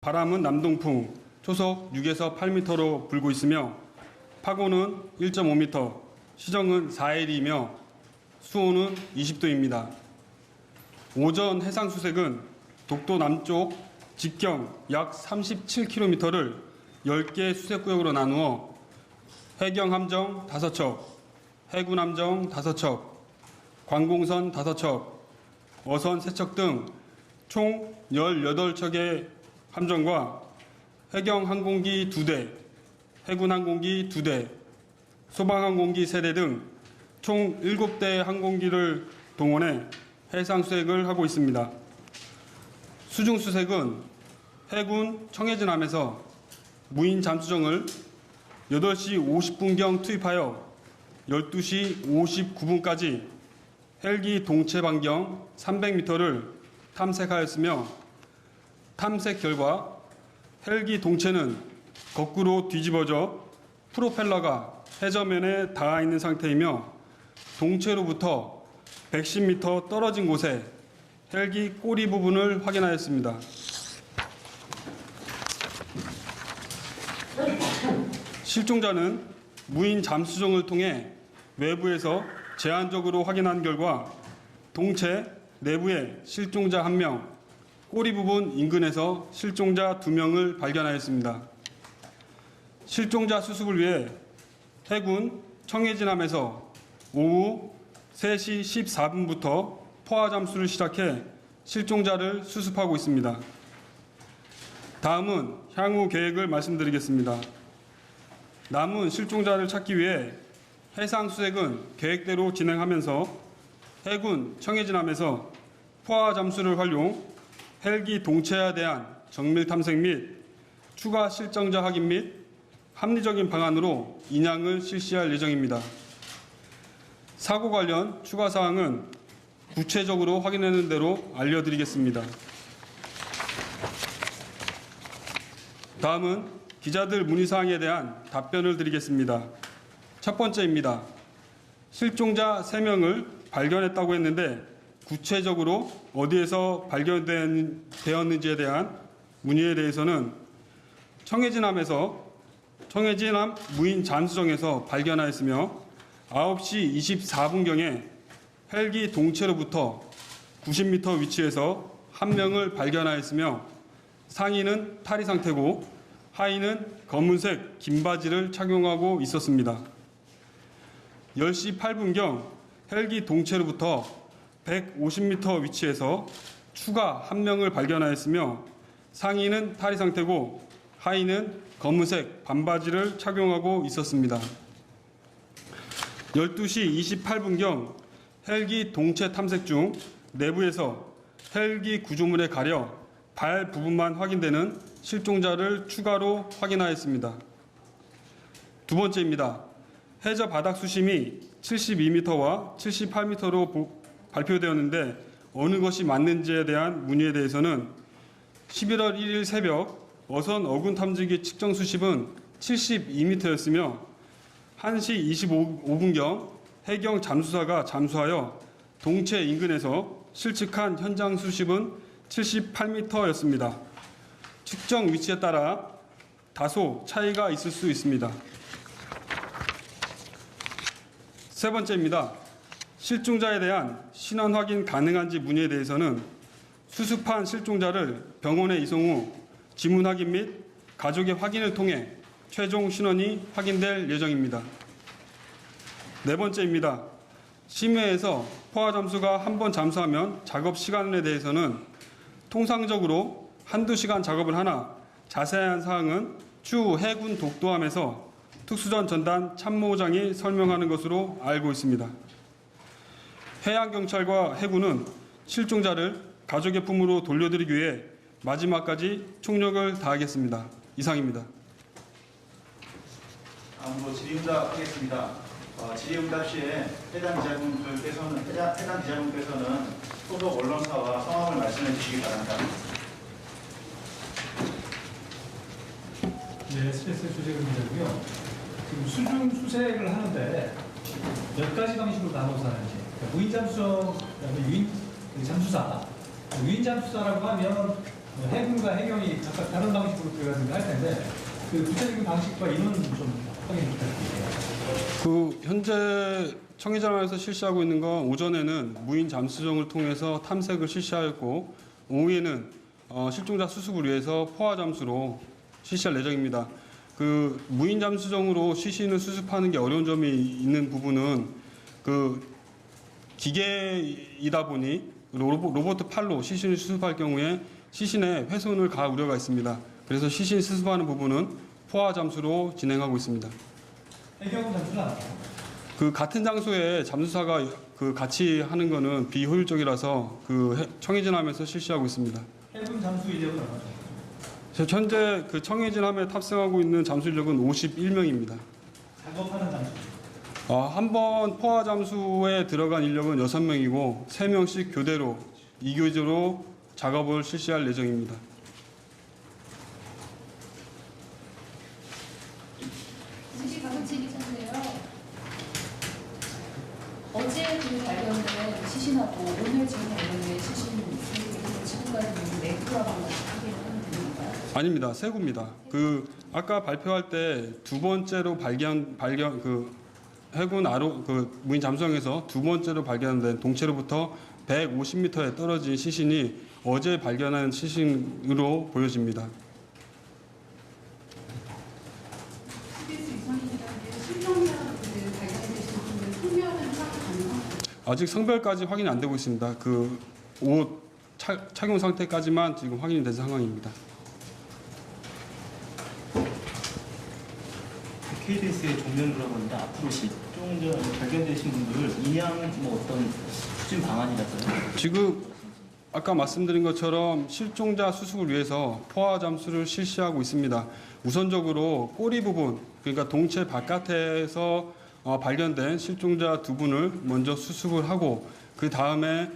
바람은 남동풍, 초속 6에서 8m로 불고 있으며 파고는 1.5m, 시정은 4일이며 수온은 20도입니다. 오전 해상 수색은 독도 남쪽 직경 약 37km를 10개 수색구역으로 나누어 해경 함정 5척, 해군 함정 5척, 관공선 5척, 어선 3척 등 총 18척의 함정과 해경 항공기 2대, 해군 항공기 2대, 소방항공기 3대 등 총 7대 항공기를 동원해 해상 수색을 하고 있습니다. 수중 수색은 해군 청해진함에서 무인 잠수정을 8시 50분경 투입하여 12시 59분까지 헬기 동체 반경 300m를 탐색하였으며 탐색 결과 헬기 동체는 거꾸로 뒤집어져 프로펠러가 해저면에 닿아 있는 상태이며 동체로부터 110m 떨어진 곳에 헬기 꼬리 부분을 확인하였습니다. 실종자는 무인 잠수정을 통해 외부에서 제한적으로 확인한 결과 동체 내부에 실종자 1명, 꼬리 부분 인근에서 실종자 2명을 발견하였습니다. 실종자 수습을 위해 해군 청해진함에서 오후 3시 14분부터 포화 잠수를 시작해 실종자를 수습하고 있습니다. 다음은 향후 계획을 말씀드리겠습니다. 남은 실종자를 찾기 위해 해상 수색은 계획대로 진행하면서 해군 청해진함에서 포화 잠수를 활용 헬기 동체에 대한 정밀 탐색 및 추가 실종자 확인 및 합리적인 방안으로 인양을 실시할 예정입니다. 사고 관련 추가 사항은 구체적으로 확인하는 대로 알려드리겠습니다. 다음은 기자들 문의사항에 대한 답변을 드리겠습니다. 첫 번째입니다. 실종자 3명을 발견했다고 했는데 구체적으로 어디에서 발견되었는지에 대한 문의에 대해서는 청해진함 무인 잠수정에서 발견하였으며 9시 24분경에 헬기 동체로부터 90m 위치에서 1명을 발견하였으며 상의는 탈의 상태고 하의는 검은색 긴 바지를 착용하고 있었습니다. 10시 8분경 헬기 동체로부터 150m 위치에서 추가 1명을 발견하였으며 상의는 탈의 상태고 하의는 검은색 반바지를 착용하고 있었습니다. 12시 28분경 헬기 동체 탐색 중 내부에서 헬기 구조물에 가려 발 부분만 확인되는 실종자를 추가로 확인하였습니다. 두 번째입니다. 해저 바닥 수심이 72m와 78m로 발표되었는데 어느 것이 맞는지에 대한 문의에 대해서는 11월 1일 새벽 어선 어군 탐지기 측정 수심은 72m였으며 1시 25분경 해경 잠수사가 잠수하여 동체 인근에서 실측한 현장 수심은 78m였습니다. 측정 위치에 따라 다소 차이가 있을 수 있습니다. 세 번째입니다. 실종자에 대한 신원 확인 가능한지 문의에 대해서는 수습한 실종자를 병원에 이송 후 지문 확인 및 가족의 확인을 통해 최종 신원이 확인될 예정입니다. 네 번째입니다. 심해에서 포화 잠수가 한 번 잠수하면 작업 시간에 대해서는 통상적으로 한두 시간 작업을 하나 자세한 사항은 추후 해군 독도함에서 특수전 전단 참모장이 설명하는 것으로 알고 있습니다. 해양경찰과 해군은 실종자를 가족의 품으로 돌려드리기 위해 마지막까지 총력을 다하겠습니다. 이상입니다. 다음으로 질의응답 하겠습니다. 질의응답 시에 해당 기자분께서는 소속 언론사와 성함을 말씀해 주시기 바랍니다. 네, SBS 조재근이고요. 지금 수중 수색을 하는데 몇 가지 방식으로 나눠서 하는지. 그러니까 무인 잠수정, 유인 잠수사. 유인 잠수사라고 하면 해군과 해경이 각각 다른 방식 제가 생각할 텐데 그 구체적인 방식과 인원 좀 확인 부탁드릴게요. 그 현재 청해전에서 실시하고 있는 건 오전에는 무인 잠수정을 통해서 탐색을 실시하였고 오후에는 실종자 수습을 위해서 포화 잠수로 실시할 예정입니다. 그 무인 잠수정으로 시신을 수습하는 게 어려운 점이 있는 부분은 그 기계이다 보니 로봇 팔로 시신을 수습할 경우에 시신에 훼손을 가할 우려가 있습니다. 그래서 시신 수습하는 부분은 포화 잠수로 진행하고 있습니다. 해경 잠수는 안 해요. 그 같은 장소에 잠수사가 그 같이 하는 거는 비효율적이라서 그 청해진함에서 실시하고 있습니다. 해군 잠수 인력은 얼마죠? 현재 그 청해진함에 탑승하고 있는 잠수 인력은 51명입니다. 작업하는 잠수. 한 번 포화 잠수에 들어간 인력은 6명이고 3명씩 교대로 2교제로 작업을 실시할 예정입니다. 즉시 가급적이 찬데요. 어제 그 발견된 시신하고 오늘 지금 발견된 시신 지금까지 내부하고 확인하는 됩니까? 아닙니다. 세 구입니다. 그 아까 발표할 때 두 번째로 발견 그 해군 아로 그 무인 잠수정에서 두 번째로 발견된 동체로부터 150m에 떨어진 시신이 어제 발견한 시신으로 보여집니다. CBS 이상입니다인데 실종자들 발견되신 분들 성명은 확인 가능한가요? 아직 성별까지 확인이 안 되고 있습니다. 그 옷 착용 상태까지만 지금 확인이 된 상황입니다. KBS의 종면 들어보는데 앞으로 실종자 발견되신 분들 인양 뭐 어떤 추진 방안이랄까요? 지금 아까 말씀드린 것처럼 실종자 수습을 위해서 포화 잠수를 실시하고 있습니다. 우선적으로 꼬리 부분, 그러니까 동체 바깥에서 발견된 실종자 두 분을 먼저 수습을 하고 그 다음에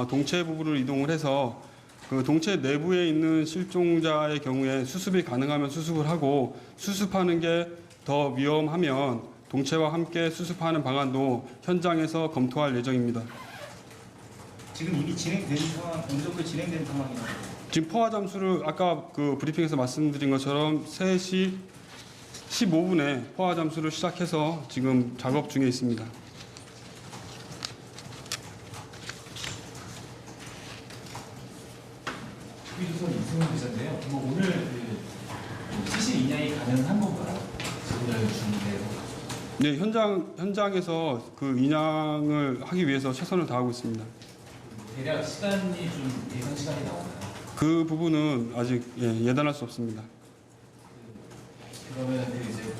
동체 부분을 이동을 해서 그 동체 내부에 있는 실종자의 경우에 수습이 가능하면 수습을 하고 수습하는 게 더 위험하면 동체와 함께 수습하는 방안도 현장에서 검토할 예정입니다. 지금 이미 진행된 상황, 어느 정도 진행된 상황이나요? 지금 포화 잠수를 아까 그 브리핑에서 말씀드린 것처럼 3시 15분에 포화 잠수를 시작해서 지금 작업 중에 있습니다. TV조선 이승훈 기자인데요. 뭐 오늘 그 시신 인양이 가능한 건가요? 지금 중대로. 네, 현장에서 그 인양을 하기 위해서 최선을 다하고 있습니다. 대략 시간이 좀 예상 시간이 나오나요? 그 부분은 아직 예단할 수 없습니다. 그러면 이제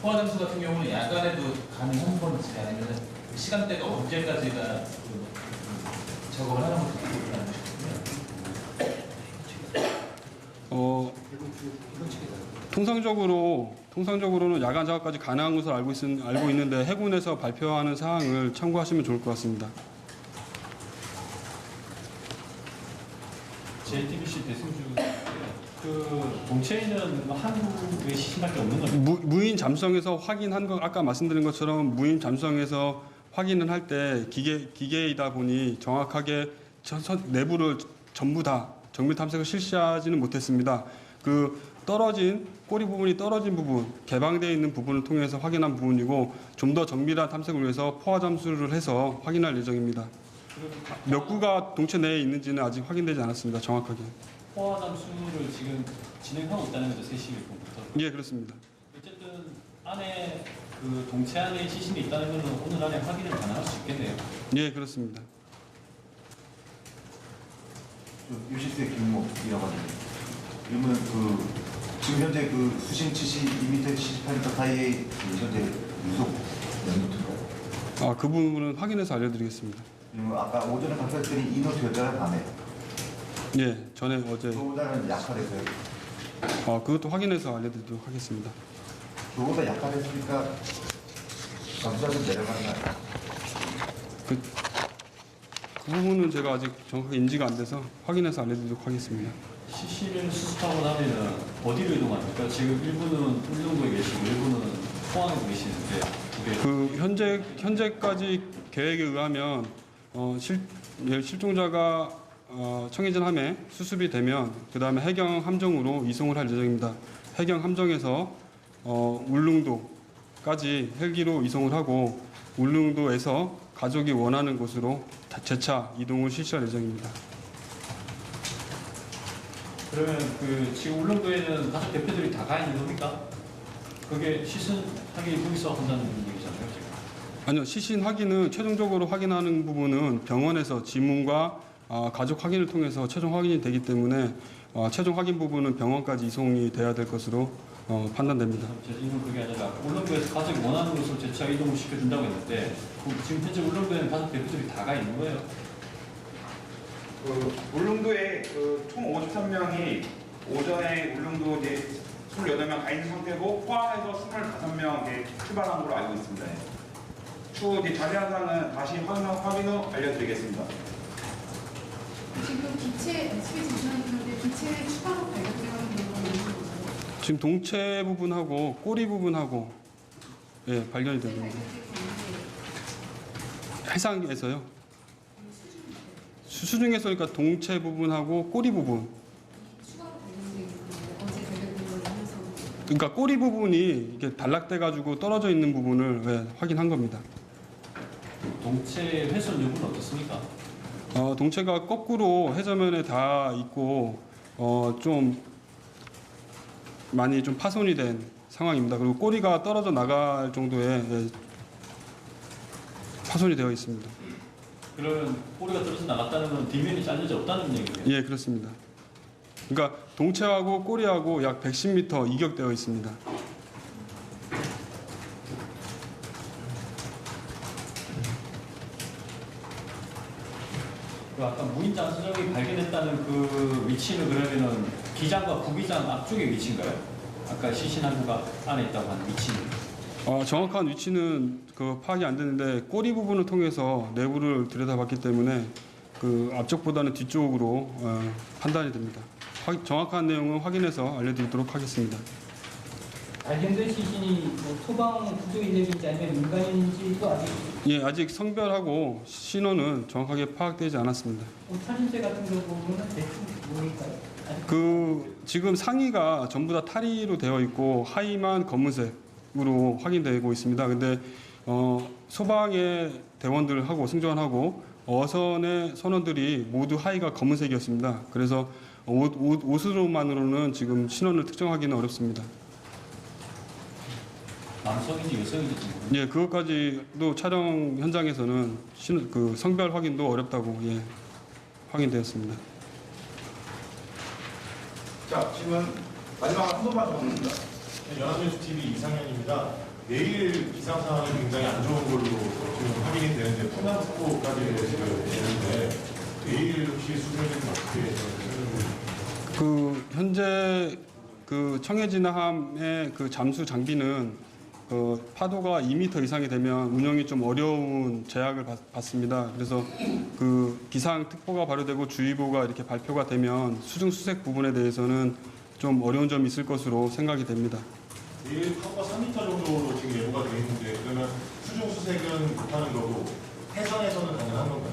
포화 잠수 같은 경우는 야간에도 가능한 건지 아니면 시간대가 언제까지가 작업을 하는 건지 그걸 알고 싶거든요. 통상적으로는 야간 작업까지 가능한 것으로 알고 있는데 해군에서 발표하는 사항을 참고하시면 좋을 것 같습니다. JTBC 대승주 그 동체에는 한국의 시신밖에 없는 거죠? 무인 잠수정에서 확인한 것 아까 말씀드린 것처럼 무인 잠수정에서 확인을 할 때 기계이다 보니 정확하게 내부를 전부 다 정밀 탐색을 실시하지는 못했습니다. 그 떨어진 꼬리 부분이 떨어진 부분, 개방되어 있는 부분을 통해서 확인한 부분이고 좀 더 정밀한 탐색을 위해서 포화 잠수를 해서 확인할 예정입니다. 몇 구가 동체 내에 있는지는 아직 확인되지 않았습니다. 정확하게. 포화 잠수를 지금 진행하고 있다는 거죠, 3시 1분부터. 예, 그렇습니다. 어쨌든 안에 그 동체 안에 시신이 있다는 것은 오늘 안에 확인을 가능할 수 있겠네요. 예, 그렇습니다. 유식수의 김목이라고 하는데 이러면 그 지금 현재 그 수심 72m, 78m 사이에 그 현재 유속 몇 미터인가요? 그 부분은 확인해서 알려드리겠습니다. 그리고 아까 오전에 발표했더니 인호 되었잖아요, 밤에. 예, 전에 어제 그보다는 약화돼서요. 그것도 확인해서 알려드리도록 하겠습니다. 그보다 약화됐으니까 잠수하고 내려가는 거 아니에요? 그 부분은 제가 아직 정확하게 인지가 안 돼서 확인해서 알려드리도록 하겠습니다. 시신을 수습하고 나면 어디로 이동합니까? 지금 일부는 울릉도에 계시고 일부는 포항에 계시는데 그 현재까지 계획에 의하면 실종자가 청해진 함에 수습이 되면 그 다음에 해경 함정으로 이송을 할 예정입니다. 해경 함정에서 울릉도까지 헬기로 이송을 하고 울릉도에서 가족이 원하는 곳으로 재차 이동을 실시할 예정입니다. 그러면 그 지금 울릉도에는 가족 대표들이 다 가 있는 겁니까? 그게 시신 확인이 거기서 한다는 얘기잖아요, 지금. 아니요, 시신 확인은 최종적으로 확인하는 부분은 병원에서 지문과 가족 확인을 통해서 최종 확인이 되기 때문에 최종 확인 부분은 병원까지 이송이 돼야 될 것으로 판단됩니다. 제 질문 그게 아니라 울릉도에서 가족이 원하는 곳으로 재차 이동을 시켜준다고 했는데 지금 현재 울릉도에는 가족 대표들이 다 가 있는 거예요? 울릉도에 총 53명이 오전에 울릉도 이제 28명 가 있는 상태고 포항에서 25명 출발한 걸로 알고 있습니다. 추후 이제 자세한 사항은 다시 확인 후 알려드리겠습니다. 지금 기체 SBS 이전했는데 기체 추가로 발견되는 경우가 있는 거죠? 지금 동체 부분하고 꼬리 부분하고 발견이 기체 됩니다. 발견된 경우에 해상에서요. 수중에서 그러니까 동체 부분하고 꼬리 부분. 추가로 발견된 경우에 어제 발견된 걸로 해서 그러니까 꼬리 부분이 이렇게 단락돼 가지고 떨어져 있는 부분을 확인한 겁니다. 동체 훼손 여부는 어떻습니까? 동체가 거꾸로 해저면에 닿아 있고 좀 많이 좀 파손이 된 상황입니다. 그리고 꼬리가 떨어져 나갈 정도의 파손이 되어 있습니다. 그러면 꼬리가 떨어져 나갔다는 건 뒷면이 잘려져 없다는 얘기예요? 예, 그렇습니다. 그러니까 동체하고 꼬리하고 약 110m 이격되어 있습니다. 그 아까 무인장 수정이 발견했다는 그 위치는 그러면은 기장과 부기장 앞쪽의 위치인가요? 아까 시신 항구가 안에 있다고 하는 위치는? 정확한 위치는 파악이 안 되는데 꼬리 부분을 통해서 내부를 들여다봤기 때문에 그 앞쪽보다는 뒤쪽으로 판단이 됩니다. 정확한 내용은 확인해서 알려드리도록 하겠습니다. 발견된 시신이 소방 구조인력인지 아니면 민간인지도 아직 성별하고 신원은 정확하게 파악되지 않았습니다. 차림새 같은 경우는 대충 모르니까요. 지금 상의가 전부 다 탈의로 되어 있고 하의만 검은색으로 확인되고 있습니다. 근데 소방의 대원들하고 승조원하고 어선의 선원들이 모두 하의가 검은색이었습니다. 그래서 옷으로만으로는 지금 신원을 특정하기는 어렵습니다. 남성인지 여성인지 모르겠어요. 그것까지도 촬영 현장에서는 성별 확인도 어렵다고 확인되었습니다. 자, 질문 마지막 한 번만 더 드립니다. 연합뉴스 TV 이상현입니다. 내일 기상 상황이 굉장히 안 좋은 걸로 지금 확인이 되는데 풍남특보까지 되는데 내일 혹시 수준이 어떻게 현재 청해진함의 잠수 장비는 파도가 2m 이상이 되면 운영이 좀 어려운 제약을 받습니다. 그래서 기상특보가 발효되고 주의보가 이렇게 발표가 되면 수중 수색 부분에 대해서는 좀 어려운 점이 있을 것으로 생각이 됩니다. 내일 파도가 3m 정도로 지금 예보가 되어 있는데 그러면 수중 수색은 못하는 거고 해상에서는 가능한 건가요?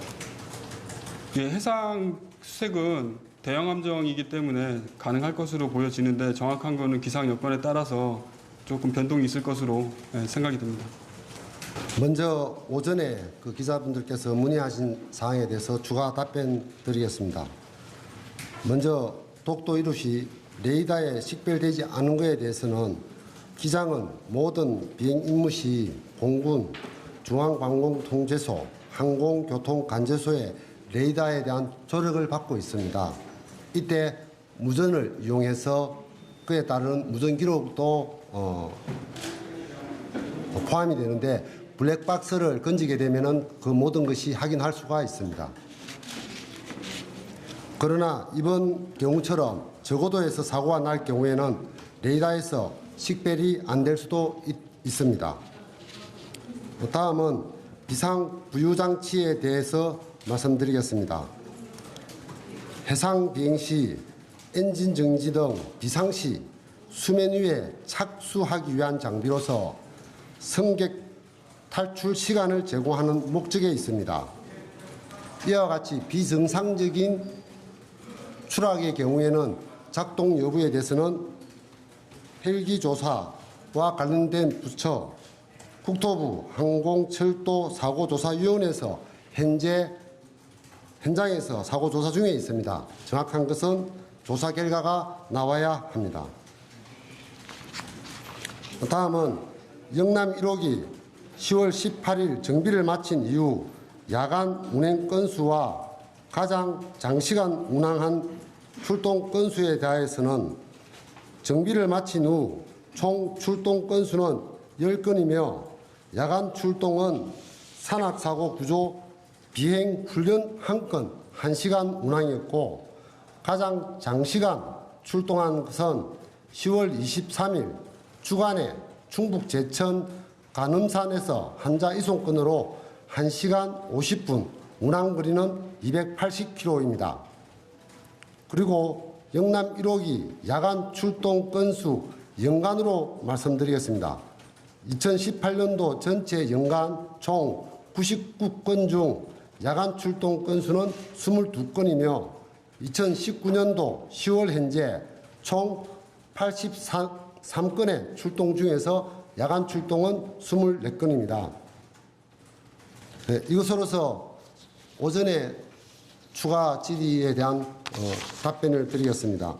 해상 수색은 대형 함정이기 때문에 가능할 것으로 보여지는데 정확한 거는 기상 여건에 따라서 조금 변동이 있을 것으로 생각이 됩니다. 먼저 오전에 기자분들께서 문의하신 사항에 대해서 추가 답변 드리겠습니다. 먼저 독도 이루시 레이더에 식별되지 않은 것에 대해서는 기장은 모든 비행 임무 시 공군 중앙관공통제소 항공교통관제소의 레이더에 대한 조력을 받고 있습니다. 이때 무전을 이용해서 그에 따른 무전 기록도 포함이 되는데 블랙박스를 건지게 되면 그 모든 것이 확인할 수가 있습니다. 그러나 이번 경우처럼 저고도에서 사고가 날 경우에는 레이더에서 식별이 안 될 수도 있습니다. 다음은 비상 부유장치에 대해서 말씀드리겠습니다. 해상 비행 시 엔진 정지 등 비상 시 수면 위에 착수하기 위한 장비로서 승객 탈출 시간을 제공하는 목적에 있습니다. 이와 같이 비정상적인 추락의 경우에는 작동 여부에 대해서는 헬기조사와 관련된 부처, 국토부 항공철도사고조사위원회에서 현재 현장에서 사고조사 중에 있습니다. 정확한 것은 조사 결과가 나와야 합니다. 다음은 영남 1호기 10월 18일 정비를 마친 이후 야간 운행 건수와 가장 장시간 운항한 출동 건수에 대해서는 정비를 마친 후 총 출동 건수는 10건이며 야간 출동은 산악사고 구조 비행 훈련 1건 1시간 운항이었고 가장 장시간 출동한 것은 10월 23일 주간에 충북 제천 간음산에서 환자 이송건으로 1시간 50분, 운항거리는 280km입니다. 그리고 영남 1호기 야간 출동 건수 연간으로 말씀드리겠습니다. 2018년도 전체 연간 총 99건 중 야간 출동 건수는 22건이며 2019년도 10월 현재 총 83건의 출동 중에서 야간 출동은 24건입니다. 네, 이것으로서 오전에 추가 질의에 대한 답변을 드리겠습니다.